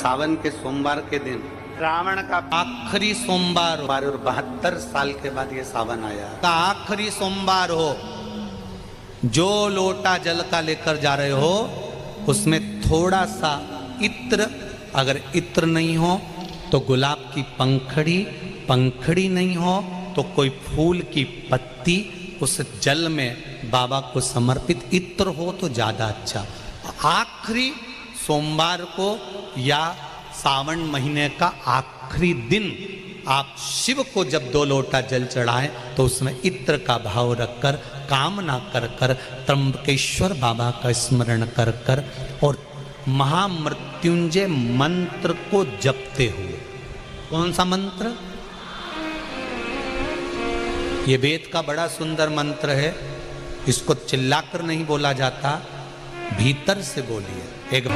सावन के सोमवार के दिन रावण का आखिरी सोमवार और 72 साल के बाद ये सावन आया। का आखिरी सोमवार हो, जो लोटा जल का लेकर जा रहे हो उसमें थोड़ा सा इत्र, अगर इत्र नहीं हो तो गुलाब की पंखड़ी, पंखड़ी नहीं हो तो कोई फूल की पत्ती उस जल में बाबा को समर्पित, इत्र हो तो ज्यादा अच्छा। आखिरी सोमवार को या सावन महीने का आखिरी दिन आप शिव को जब 2 लोटा जल चढ़ाएं तो उसमें इत्र का भाव रखकर, कामना कर कर, त्र्यंबकेश्वर बाबा का स्मरण कर कर और महामृत्युंजय मंत्र को जपते हुए। कौन सा मंत्र? ये वेद का बड़ा सुंदर मंत्र है, इसको चिल्लाकर नहीं बोला जाता, भीतर से बोलिए। एक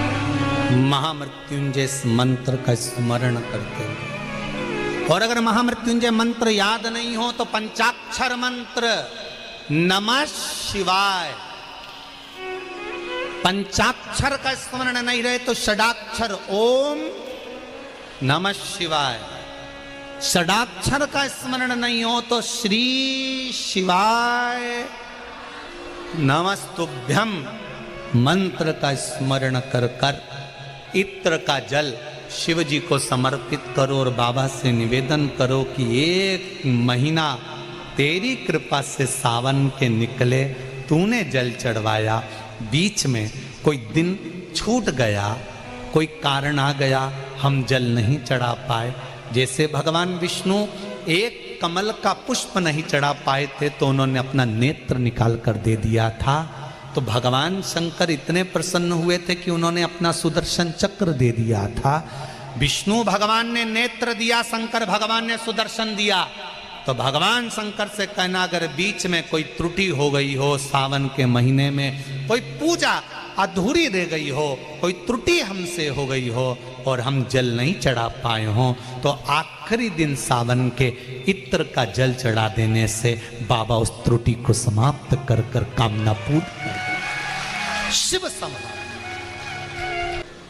महामृत्युंजय मंत्र का स्मरण करते हुए, और अगर महामृत्युंजय मंत्र याद नहीं हो तो पंचाक्षर मंत्र नमः शिवाय, पंचाक्षर का स्मरण नहीं रहे तो षडाक्षर ओम नमः शिवाय, षडाक्षर का स्मरण नहीं हो तो श्री शिवाय नमस्तुभ्यम मंत्र का स्मरण कर कर इत्र का जल शिव जी को समर्पित करो और बाबा से निवेदन करो कि 1 महीना तेरी कृपा से सावन के निकले, तूने जल चढ़वाया, बीच में कोई दिन छूट गया, कोई कारण आ गया, हम जल नहीं चढ़ा पाए। जैसे भगवान विष्णु एक कमल का पुष्प नहीं चढ़ा पाए थे तो उन्होंने अपना नेत्र निकाल कर दे दिया था, तो भगवान शंकर इतने प्रसन्न हुए थे कि उन्होंने अपना सुदर्शन चक्र दे दिया था। विष्णु भगवान ने नेत्र दिया, शंकर भगवान ने सुदर्शन दिया। तो भगवान शंकर से कहना, अगर बीच में कोई त्रुटि हो गई हो, सावन के महीने में कोई पूजा अधूरी रह गई हो, कोई त्रुटि हमसे हो गई हो और हम जल नहीं चढ़ा पाए हों, तो आखिरी दिन सावन के इत्र का जल चढ़ा देने से बाबा उस त्रुटि को समाप्त कर कर कामना पूर्ण कर दें। शिव समाधान,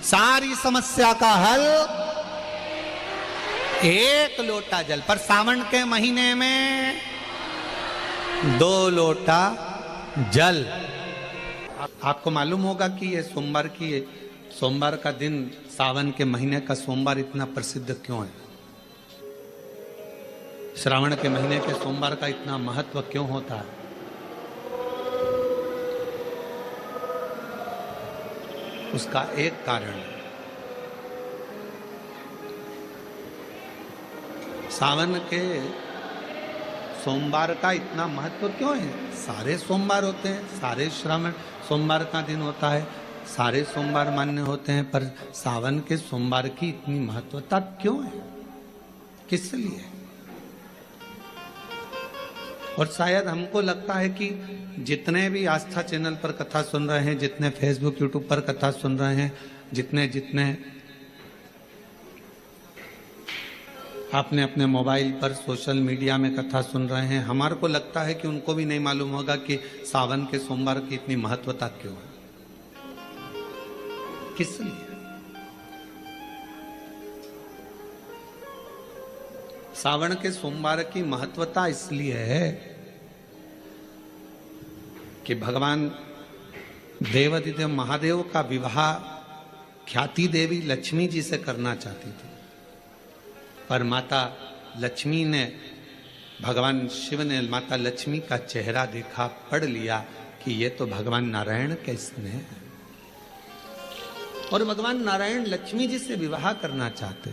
सारी समस्या का हल 1 लोटा जल। पर सावन के महीने में 2 लोटा जल। आपको मालूम होगा कि ये सोमवार का दिन, सावन के महीने का सोमवार इतना प्रसिद्ध क्यों है? श्रावण के महीने के सोमवार का इतना महत्व क्यों होता है? उसका एक कारण है, सावन के सोमवार का इतना महत्व क्यों है? सारे सोमवार होते हैं, सारे श्रावण सोमवार का दिन होता है, सारे सोमवार मान्य होते हैं, पर सावन के सोमवार की इतनी महत्वता क्यों है? किस लिए? और शायद हमको लगता है कि जितने भी आस्था चैनल पर कथा सुन रहे हैं, जितने फेसबुक यूट्यूब पर कथा सुन रहे हैं, जितने आपने अपने मोबाइल पर सोशल मीडिया में कथा सुन रहे हैं, हमारे को लगता है कि उनको भी नहीं मालूम होगा कि सावन के सोमवार की इतनी महत्वता क्यों है, किस लिए? सावन के सोमवार की महत्वता इसलिए है कि भगवान देवाधिदेव महादेव का विवाह ख्याति देवी लक्ष्मी जी से करना चाहती थी, पर माता लक्ष्मी ने, भगवान शिव ने माता लक्ष्मी का चेहरा देखा, पढ़ लिया कि ये तो भगवान नारायण के स्नेह है, और भगवान नारायण लक्ष्मी जी से विवाह करना चाहते,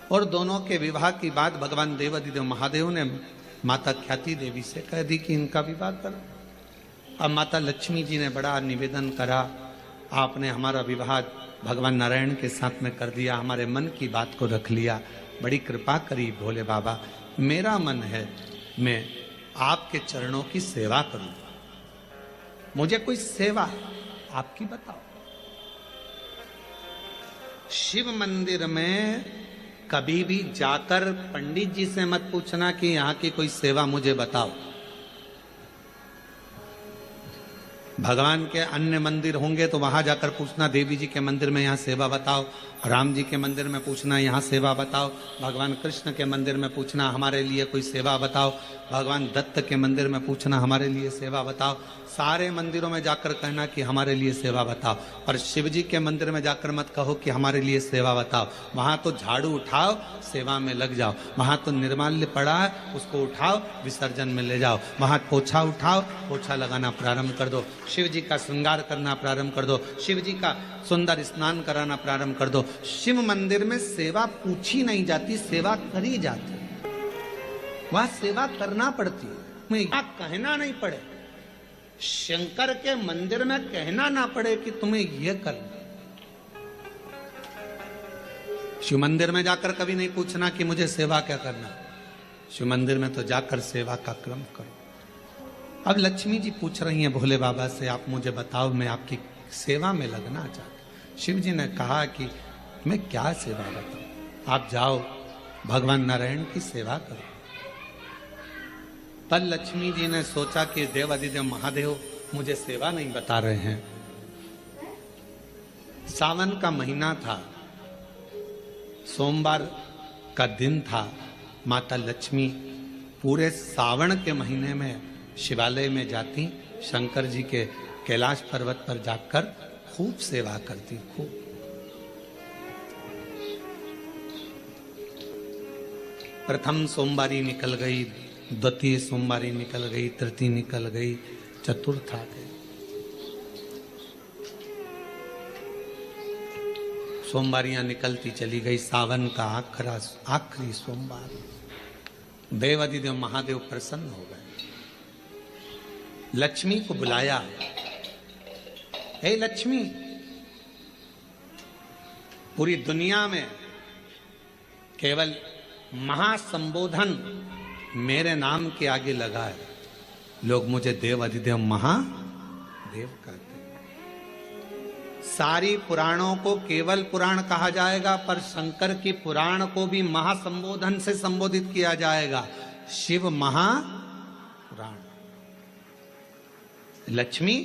और दोनों के विवाह की बात भगवान देवाधिदेव महादेव ने माता ख्याति देवी से कह दी कि इनका विवाह करो। अब माता लक्ष्मी जी ने बड़ा निवेदन करा, आपने हमारा विवाह भगवान नारायण के साथ में कर दिया, हमारे मन की बात को रख लिया, बड़ी कृपा करी भोले बाबा, मेरा मन है मैं आपके चरणों की सेवा करूं, मुझे कोई सेवा आपकी बताओ। शिव मंदिर में कभी भी जाकर पंडित जी से मत पूछना कि यहाँ की कोई सेवा मुझे बताओ। भगवान के अन्य मंदिर होंगे तो वहां जाकर पूछना, देवी जी के मंदिर में यहाँ सेवा बताओ, राम जी के मंदिर में पूछना यहाँ सेवा बताओ, भगवान कृष्ण के मंदिर में पूछना हमारे लिए कोई सेवा बताओ, भगवान दत्त के मंदिर में पूछना हमारे लिए सेवा बताओ। सारे मंदिरों में जाकर कहना कि हमारे लिए सेवा बताओ, पर शिव जी के मंदिर में जाकर मत कहो कि हमारे लिए सेवा बताओ। वहां तो झाड़ू उठाओ, सेवा में लग जाओ। वहां तो निर्माल्य पड़ा है, उसको उठाओ, विसर्जन में ले जाओ। वहां पोछा उठाओ, पोछा लगाना प्रारंभ कर दो। शिव जी का श्रृंगार करना प्रारंभ कर दो। शिव जी का सुंदर स्नान कराना प्रारंभ कर दो। शिव मंदिर में सेवा पूछी नहीं जाती, सेवा करी जाती। वहां सेवा करना पड़ती है, यहाँ कहना नहीं पड़े। शंकर के मंदिर में कहना ना पड़े कि तुम्हें यह करना। शिव मंदिर में जाकर कभी नहीं पूछना कि मुझे सेवा क्या करना। शिव मंदिर में तो जाकर सेवा का क्रम करो। अब लक्ष्मी जी पूछ रही हैं भोले बाबा से, आप मुझे बताओ, मैं आपकी सेवा में लगना चाहती। शिव जी ने कहा कि मैं क्या सेवा बताऊं, आप जाओ भगवान नारायण की सेवा करो। तब लक्ष्मी जी ने सोचा कि देवाधिदेव महादेव मुझे सेवा नहीं बता रहे हैं। सावन का महीना था, सोमवार का दिन था। माता लक्ष्मी पूरे सावन के महीने में शिवालय में जाती, शंकर जी के कैलाश पर्वत पर जाकर खूब सेवा करती, खूब। प्रथम सोमवारी निकल गई, द्वितीय सोमवारी निकल गई, तृतीय निकल गई, चतुर्थ आ गई। सोमवारियां निकलती चली गई। सावन का आखिरी सोमवार, देवाधिदेव महादेव प्रसन्न हो गए। लक्ष्मी को बुलाया, हे लक्ष्मी, पूरी दुनिया में केवल महासंबोधन मेरे नाम के आगे लगा है। लोग मुझे देव अधिदेव महादेव कहते हैं। सारी पुराणों को केवल पुराण कहा जाएगा, पर शंकर की पुराण को भी महासंबोधन से संबोधित किया जाएगा, शिव महापुराण। लक्ष्मी,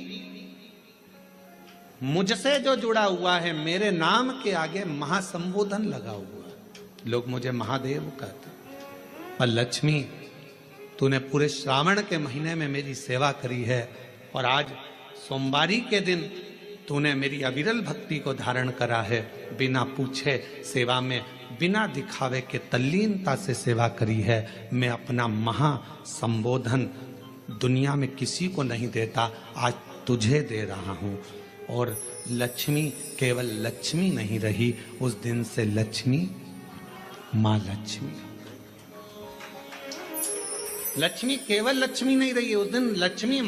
मुझसे जो जुड़ा हुआ है, मेरे नाम के आगे महासंबोधन लगा हुआ है, लोग मुझे महादेव कहते हैं। और लक्ष्मी, तूने पूरे श्रावण के महीने में मेरी सेवा करी है, और आज सोमवारी के दिन तूने मेरी अविरल भक्ति को धारण करा है। बिना पूछे सेवा में, बिना दिखावे के तल्लीनता से सेवा करी है। मैं अपना महासंबोधन दुनिया में किसी को नहीं देता, आज तुझे दे रहा हूं। और लक्ष्मी केवल लक्ष्मी नहीं रही, उस दिन से लक्ष्मी मां लक्ष्मी। लक्ष्मी केवल लक्ष्मी नहीं रही, उस दिन लक्ष्मी